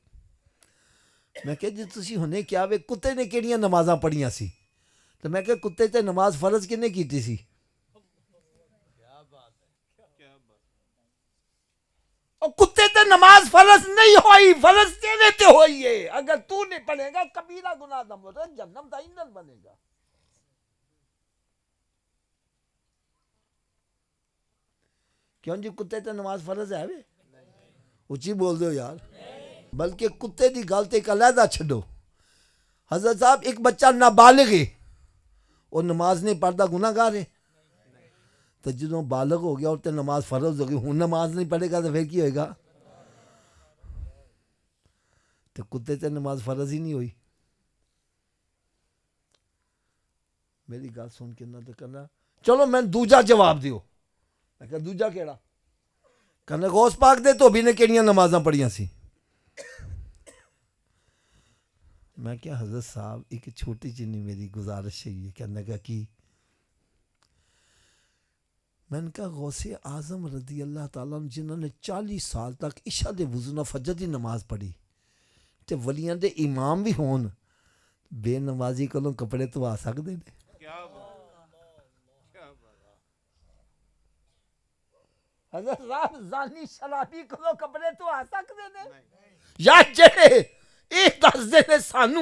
میں کہ جی تسی ہونے کیا وے کتے نے کیڑیاں نمازاں پڑھیاں سی؟ تو میں کہ کتے تے نماز فرض کنے کیتی سی؟ اور کتے تے نماز فرض نہیں ہوئی، فرض تیرے تے ہوئی ہے. اگر تو نہیں پڑھے گا کبیرہ گناہ دا مرتکب جہنم دا ایندھن بنے گا. کیوں جی کتے تے نماز فرض ہے وے؟ اچھی بول دو یار. بلکہ کتے دی گل تے ایک علیحدہ چھڈو. حضرت صاحب ایک بچہ نابالغ ہے، وہ نماز نہیں پڑھتا، گناہ گار ہے. تو جدوں بالغ ہو گیا اور تے نماز فرض ہو گئی، ہوں نماز نہیں پڑھے گا تو پھر کی ہوئے گا؟ تو کتے تے نماز فرض ہی نہیں ہوئی. میری گل سن کے نہ تو کرنا چلو میں دوجا جواب دیو. میں کہا دوجا کیڑا؟ کہنا غوث پاک دے تو بھی نے کیڑیاں نمازاں پڑھیاں سی. میں کیا حضرت صاحب ایک چھوٹی جنی میری گزارش ہے، یہ کہنے کا کی میں نے کہا غوث اعظم رضی اللہ تعالیٰ عنہ جنہوں نے 40 سال تک عشاء دے وضو نال فجر دی نماز پڑھی تے ولیاں دے امام بھی ہون، بے نمازی کولوں کپڑے دھوا سکدے نے؟ حضرت صاحب زانی شرابی کولوں کپڑے دھوا سکدے نے؟ یا جڑے یہ دس دے نے سانو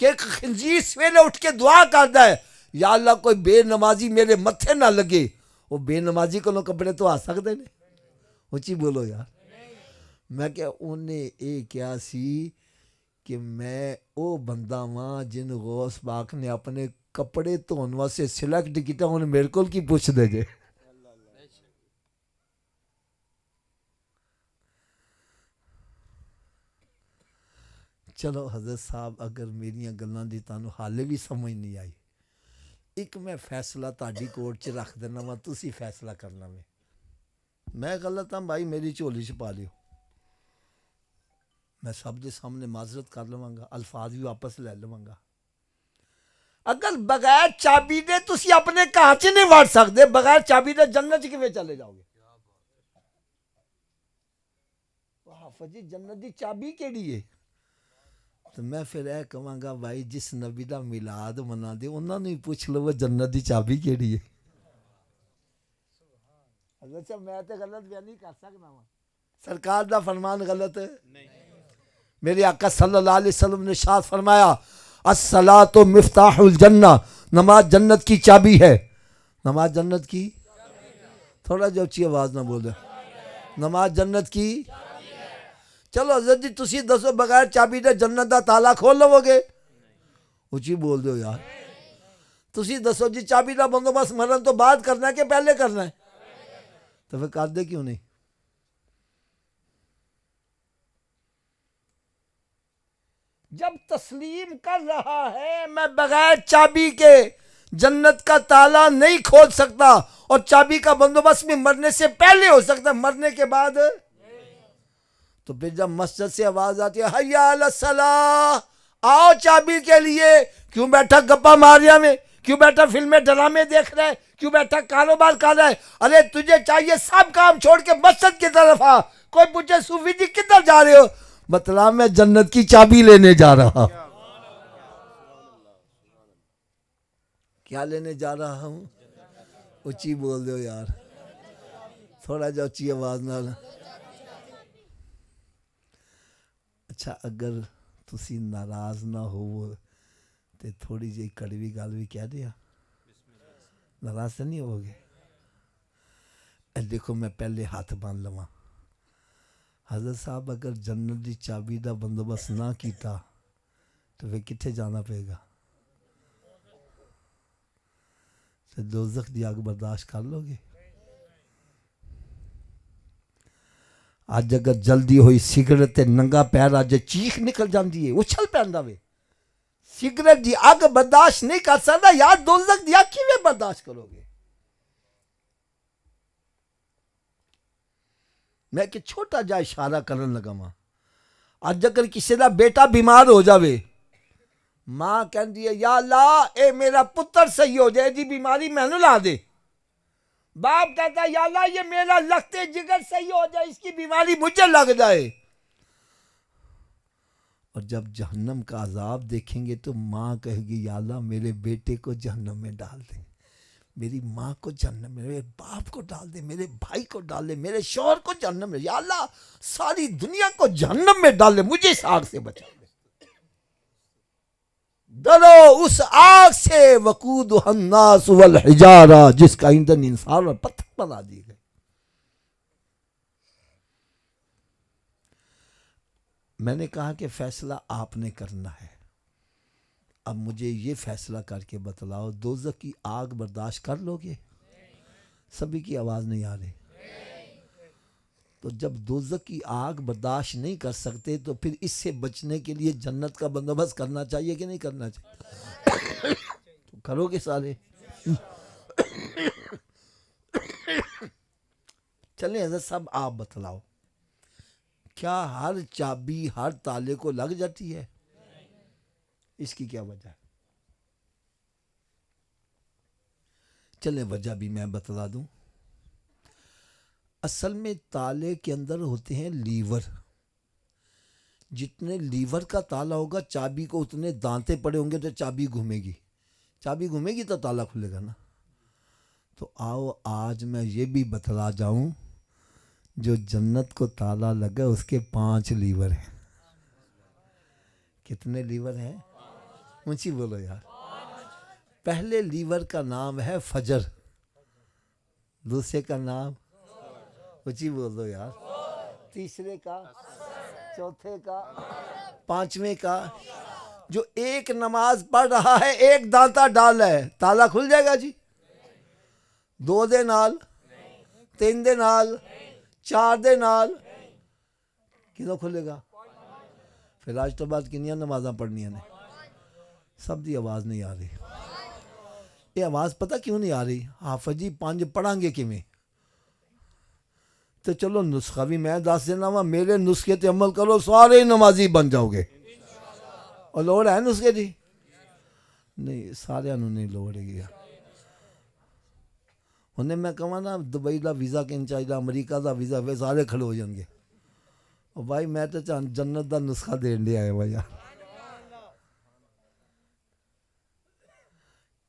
کہ ایک خنزیر سویلے اٹھ کے دعا کردا ہے یا اللہ کوئی بے نمازی میرے متھے نہ لگے، وہ بے نمازی کولوں کپڑے دھوا سکدے نے؟ اچھی بولو یار. میں کہ انہیں یہ کیا سی کہ میں او بندہ ہاں جن غوث پاک نے اپنے کپڑے دھون واسطے سلیکٹ کیتا، انہیں میرے کول کی پوچھ دے جے. چلو حضرت صاحب اگر میریاں گلاں دی تانوں حالے بھی سمجھ نہیں آئی، ایک میں فیصلہ تہاڈی کورٹ چ رکھ دینا وا، تسی فیصلہ کرنا وے. میں غلط ہاں بھائی، میری جھولی چ پا لیو، میں سب دے سامنے معذرت کر لواں گا، الفاظ بھی واپس لے لواں گا. اگر بغیر چابی دے تسی اپنے گھر چ نہیں وڑ سکدے، بغیر چابی دے جنت چ کیویں چلے جاؤ گے؟ حافظ جی جنت دی چابی کیڑی ہے؟ تو میں پھر اے کہاں گا بھائی جس نبی دا میلاد منا دے انہاں نوں ہی پوچھ لو وہ جنت دی چابی کیڑی ہے. حضرت صاحب میں تے غلط بیان نہیں کر سکدا ہاں، سرکار دا فرمان غلط ہے نہیں. میرے آقا صلی اللہ علیہ وسلم نے ارشاد فرمایا الصلاۃ مفتاح الجنہ، نماز جنت کی چابی ہے. نماز جنت کی, تھوڑا جو اچھی آواز نہ بولے, نماز جنت کی. چلو حضرت جی تسی دسو بغیر چابی دے جنت دا تالا کھول لو گے؟ اچھی بول دو یار. تسی دسو جی چابی دا بندوبست مرن تو بعد کرنا ہے کہ پہلے کرنا ہے؟ تو پھر کر دے کیوں نہیں؟ جب تسلیم کر رہا ہے میں بغیر چابی کے جنت کا تالا نہیں کھول سکتا, اور چابی کا بندوبست بھی مرنے سے پہلے ہو سکتا, مرنے کے بعد. تو پھر جب مسجد سے آواز آتی ہے حیا علی الصلاح, آؤ چابی کے لیے, کیوں بیٹھا گپا ماریا میں, کیوں بیٹھا فلمیں ڈرامے دیکھ رہا ہے, کیوں بیٹھا کاروبار کر رہا ہے؟ ارے تجھے چاہیے سب کام چھوڑ کے مسجد کی طرف آ. کوئی پوچھے صوفی جی کدھر جا رہے ہو؟ بتلا میں جنت کی چابی لینے جا رہا. کیا لینے جا رہا ہوں؟ اچھی بول دو یار, تھوڑا جا اچھی آواز نال. اچھا اگر تسی ناراض نہ ہو تو تھوڑی جی کڑوی گل بھی کہہ دیا, ناراض تو نہیں ہو گے؟ دیکھو میں پہلے ہاتھ باندھ لواں. حضرت صاحب اگر جنت دی چابی دا بندوبست نہ کیتا تو پھر کتنے جانا پے گا؟ تو دوزخ دی آگ برداشت کر لو گے؟ آج اگر جلدی ہوئی سگریٹ تے ننگا پیر آج چیخ نکل جاندی ہے, اچھل پیندا وے, سگریٹ دی آگ برداشت نہیں کر سکتا یار, دوزخ دی آگ کیویں برداشت کرو گے؟ میں کہ چھوٹا جا اشارہ کرن لگا ماں. آج اگر کسی دا بیٹا بیمار ہو جاوے, ماں کہندی ہے یا اللہ اے میرا پتر صحیح ہو جائے, دی بیماری میں نو لا دے. باپ کہتا ہے یا اللہ یہ میرا لگتے جگر صحیح ہو جائے, اس کی بیماری مجھے لگ جائے. اور جب جہنم کا عذاب دیکھیں گے تو ماں کہے گی یا اللہ میرے بیٹے کو جہنم میں ڈال دے, میری ماں کو جہنم میں, میرے باپ کو ڈال دے, میرے بھائی کو ڈال دے, میرے شوہر کو جہنم میں, یا اللہ ساری دنیا کو جہنم میں ڈال دے, مجھے اس آگ سے بچا دے. ڈرو اس آگ سے وقودها الناس والحجارہ, جس کا ایندھن انسان اور پتھر بنا دیے گئے. میں نے کہا کہ فیصلہ آپ نے کرنا ہے. اب مجھے یہ فیصلہ کر کے بتلاؤ, دوزخ کی آگ برداشت کر لو گے؟ سبھی کی آواز نہیں آ رہی. تو جب دوزخ کی آگ برداشت نہیں کر سکتے تو پھر اس سے بچنے کے لیے جنت کا بندوبست کرنا چاہیے کہ نہیں کرنا چاہیے؟ تو کرو گے سارے؟ چلیں حضرت صاحب آپ بتلاؤ, کیا ہر چابی ہر تالے کو لگ جاتی ہے؟ اس کی کیا وجہ ہے؟ چلیں وجہ بھی میں بتلا دوں. اصل میں تالے کے اندر ہوتے ہیں لیور. جتنے لیور کا تالا ہوگا چابی کو اتنے دانتے پڑے ہوں گے تو چابی گھومے گی. چابی گھومے گی تو تالا کھلے گا نا. تو آؤ آج میں یہ بھی بتلا جاؤں, جو جنت کو تالا لگا اس کے 5 لیور ہیں. کتنے لیور ہیں؟ اونچی بولو یار. پہلے لیور کا نام ہے فجر, دوسرے کا نام اونچی بول دو یار, تیسرے کا, چوتھے کا, 5ویں کا. جو ایک نماز پڑھ رہا ہے ایک دانتا ڈال ہے, تالا کھل جائے گا جی؟ 2 دے نال, 3 دے نال, 4 دے نال, کدوں کھلے گا؟ پھر آج تو بعد کنیاں نمازاں پڑھنیاں نے؟ سب دی آواز نہیں آ رہی. یہ آواز پتہ کیوں نہیں آ رہی؟ حافظ جی 5 پڑھیں گے کیویں؟ تو چلو نسخہ بھی میں دس دینا وا, میرے نسخے تے عمل کرو سارے نمازی بن جاؤ گے. اور لوڑ ہے نسخے دی؟ نہیں, سارے انہوں نہیں لوڑ ہے. انہیں میں کہاں نا دبئی دا ویزا کہیں چاہیے, امریکہ دا ویزا, وہ سارے کھڑے ہو جان گے. اور بھائی میں تو جنت دا نسخہ دین دیا ہے بھائی.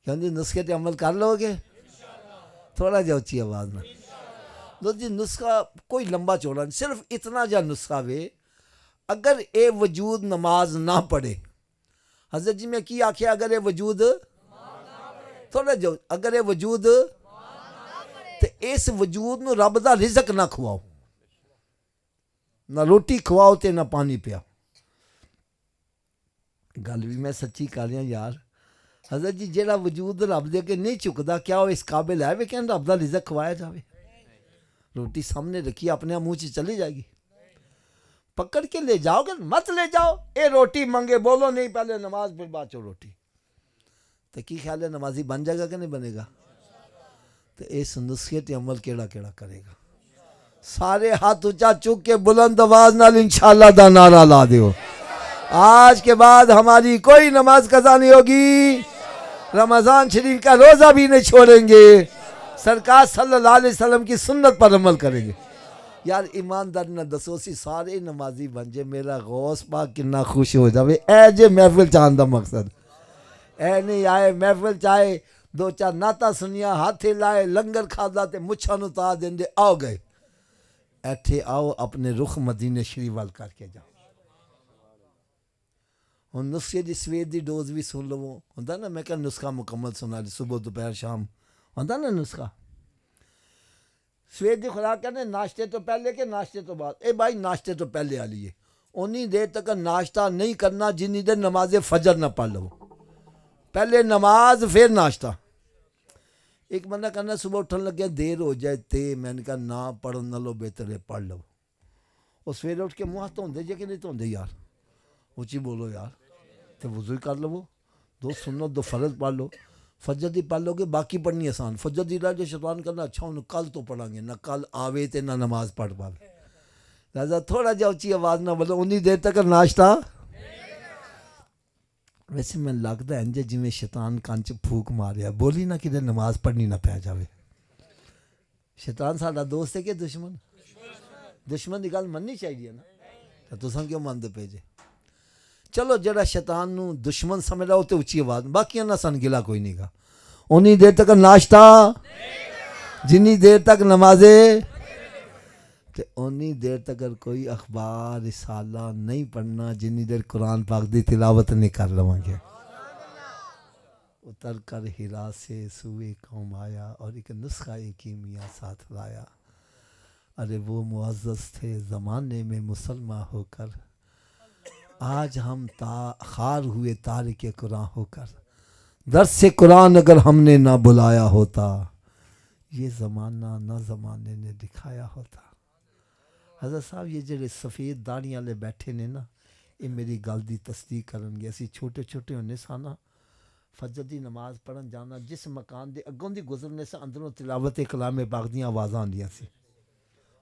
کہاں نسخے تے عمل کر لو گے؟ تھوڑا جا اچھی آواز میں. جی نسخہ کوئی لمبا چوڑا نہیں, صرف اتنا جا نسخہ وے. اگر اے وجود نماز نہ پڑھے, حضرت جی میں کی آکھیا, اگر اے وجود تھوڑا جو اگر یہ وجود تے اس وجود نو رب دا رزق نہ کھواؤ، نہ روٹی کھواؤ تے نہ پانی پیا. گل بھی میں سچی کر رہا یار. حضرت جی جیڑا وجود رب دے کے نہیں چکدا کیا وہ اس قابل ہے کہ رب دا رزق کھوایا جاوے؟ روٹی سامنے رکھی اپنے منہ چ چلی جائے گی. پکڑ کے لے جاؤ گے مت لے جاؤ. اے روٹی منگے بولو نہیں پہلے نماز پھر بعد چو روٹی. تو کی خیال ہے نمازی بن جائے گا کہ نہیں بنے گا؟ تو اس نسخے تے عمل کیڑا کیڑا کرے گا؟ سارے ہاتھ اونچا چک کے بلند آواز نال انشاءاللہ دا نعرہ لا دیو. آج کے بعد ہماری کوئی نماز قضا نہیں ہوگی، رمضان شریف کا روزہ بھی نہیں چھوڑیں گے، سرکار صلی اللہ علیہ وسلم کی سنت پر عمل کریں گے. یار ایماندار نہ دسو سی سارے نمازی بن جے میرا غوث پاک کنا خوش ہو جاوے. اے جے محفل چاہن دا مقصد اے نہیں آئے محفل چاہے دو چار ناتا سنیا ہاتھ لائے لنگر کھادا تے مچھاں نو تا دیندے آؤ گئے. ایتھے آؤ اپنے رخ مدینے شریف وال کر کے جاؤ. ہوں نسخے دی سویر دی ڈوز بھی سن لو. ہوندا نا میں کہ نسخہ مکمل سنا لی صبح دوپہر شام. ہوندا نا نسخہ سویر دی خوراک کرنے ناشتے تو پہلے کہ ناشتے تو بعد. اے بھائی ناشتے تو پہلے آ لیے اونی دیر تک ناشتہ نہیں کرنا جنی دیر نماز فجر نہ پڑھ لو. پہلے نماز پھر ناشتہ. ایک بندہ کہنا صبح اٹھن لگے دیر ہو جائے تے میں نے کہا نہ پڑھن نہ لو بہتر ہے پڑھ لو. اور سویرے اٹھ کے منہ ہاتھ دھوندے جے کہ نہیں دھوندے یار؟ اونچی بولو یار. تے وضو کر لو، دو سنت دو فرض پڑھ لو. فجر دی پڑھ لو گے باقی پڑھنی آسان. فجر دی رہ جو شیطان کرنا اچھا ہوں کل تو پڑھیں گے نہ کل آوے تے نہ نماز پڑھ پاوے. لہٰذا تھوڑا جا اچھی آواز نہ بولو. انی دیر تک ناشتہ. ویسے میں لگتا ہے انجے جی میں شیطان کان چ پھوک ماریا بولی نہ کدھر نماز پڑھنی نہ پہ جاوے. شیطان ساڈا دوست ہے کہ دشمن؟ دشمن دی گل مننی چاہیے نا. تو تساں کیوں مانتے پے جے؟ چلو جڑا شیطان نو دشمن سمجھ رہا ہو تے اچھی آواز باقیاں نہ سن گلا کوئی نہیں گا. اونی دیر تک ناشتہ جنی دیر تک نمازیں تے اونی دیر تک اگر کوئی اخبار رسالہ نہیں پڑھنا جنی دیر قرآن پاک دی تلاوت نہیں کر لواں گے. اتر کر ہرا سے سوئے قوم آیا اور ایک نسخہ کیمیا ساتھ لایا. ارے وہ معزز تھے زمانے میں مسلمان ہو کر، آج ہم خار ہوئے تارک قرآن ہو کر. درس سے قرآن اگر ہم نے نہ بلایا ہوتا، یہ زمانہ نہ زمانے نے دکھایا ہوتا. حضرت صاحب یہ جڑے سفید داڑھی والے بیٹھے نے نا یہ میری گل دی تصدیق کرن گے. اسی چھوٹے چھوٹے ہونے سانا فجر دی نماز پڑھن جانا جس مکان دے اگوں دی گزرنے سے اندروں تلاوت کلام پاک دیاں آوازاں آندیاں سی.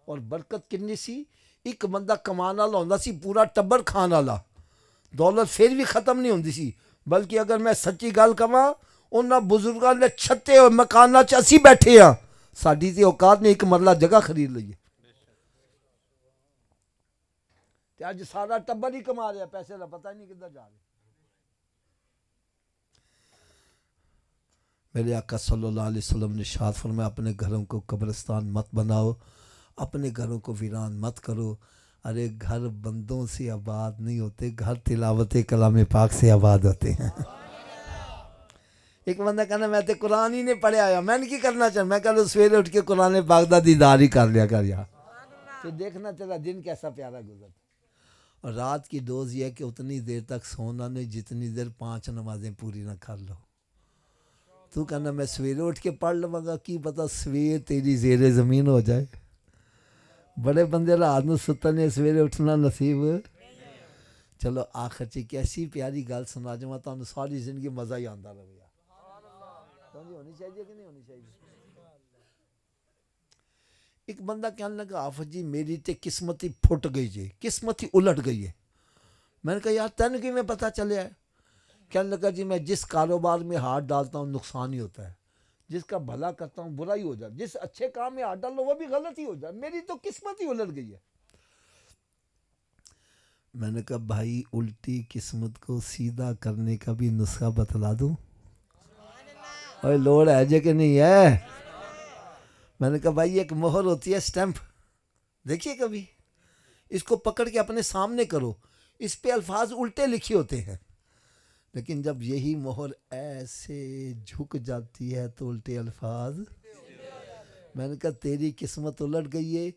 اور برکت کنی سی، ایک بندہ کمان والا ہوندا سی پورا ٹبر کھان والا. دولت پھر بھی ختم نہیں ہوندی سی. بلکہ اگر میں سچی گل کہاں انہاں بزرگاں نے چھتے اور مکاناں چ اسی بیٹھے ہاں ساڈی تے اوقات نے ایک مرلہ جگہ خرید لئی ہے. تے اج سارا ٹبر ہی کما رہا پیسے کا پتہ ہی نہیں کدھر جا رہے. میرے آقا صلی اللہ علیہ وسلم نے ارشاد فرمایا اپنے گھروں کو قبرستان مت بناؤ، اپنے گھروں کو ویران مت کرو. ارے گھر بندوں سے آباد نہیں ہوتے، گھر تلاوت کلام پاک سے آباد ہوتے ہیں. ایک بندہ کہنا میں تے قرآن ہی نہیں پڑھے آیا، میں نے کی کرنا چاہتا؟ میں کہہ لو سویرے اٹھ کے قرآن پاک دا دیدار ہی کر لیا کر یار. تو دیکھنا تیرا دن کیسا پیارا گزرتا. اور رات کی ڈوز یہ ہے کہ اتنی دیر تک سونا نہیں جتنی دیر 5 نمازیں پوری نہ کر لو. تو کہنا میں سویرے اٹھ کے پڑھ لوں گا، کی پتہ سویر تیری زیر زمین ہو جائے. بڑے بندے رات نو ستنے سویرے اٹھنا نصیب. چلو آخر چ ایک ایسی پیاری گل سنا جو تمہیں ساری زندگی مزہ ہی آتا رہے. ہونی چاہیے کہ نہیں ہونی چاہیے؟ ایک بندہ کہنے لگا آفت جی میری تے قسمت ہی پھٹ گئی جی، قسمت ہی الٹ گئی ہے. میں نے کہا یار تین کی میں پتہ چلیا ہے؟ کہنے لگا جی میں جس کاروبار میں ہاتھ ڈالتا ہوں نقصان ہی ہوتا ہے، جس کا بھلا کرتا ہوں برا ہی ہو جائے، جس اچھے کام میں ہاتھ ڈالو وہ بھی غلط ہی ہو جائے. میری تو قسمت ہی الٹ گئی ہے. میں نے کہا بھائی الٹی قسمت کو سیدھا کرنے کا بھی نسخہ بتلا دوں؟ اوے لوڑ ہے جے کہ نہیں ہے؟ میں نے کہا بھائی ایک مہر ہوتی ہے سٹیمپ، دیکھیے کبھی اس کو پکڑ کے اپنے سامنے کرو، اس پہ الفاظ الٹے لکھے ہوتے ہیں لیکن جب یہی مہر ایسے جھک جاتی ہے تو الٹے الفاظ، میں نے کہا تیری قسمت الٹ گئی ہے،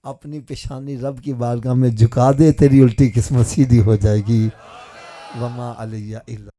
اپنی پیشانی رب کی بارگاہ میں جھکا دے، تیری الٹی قسمت سیدھی ہو جائے گی۔ وما علیہ الا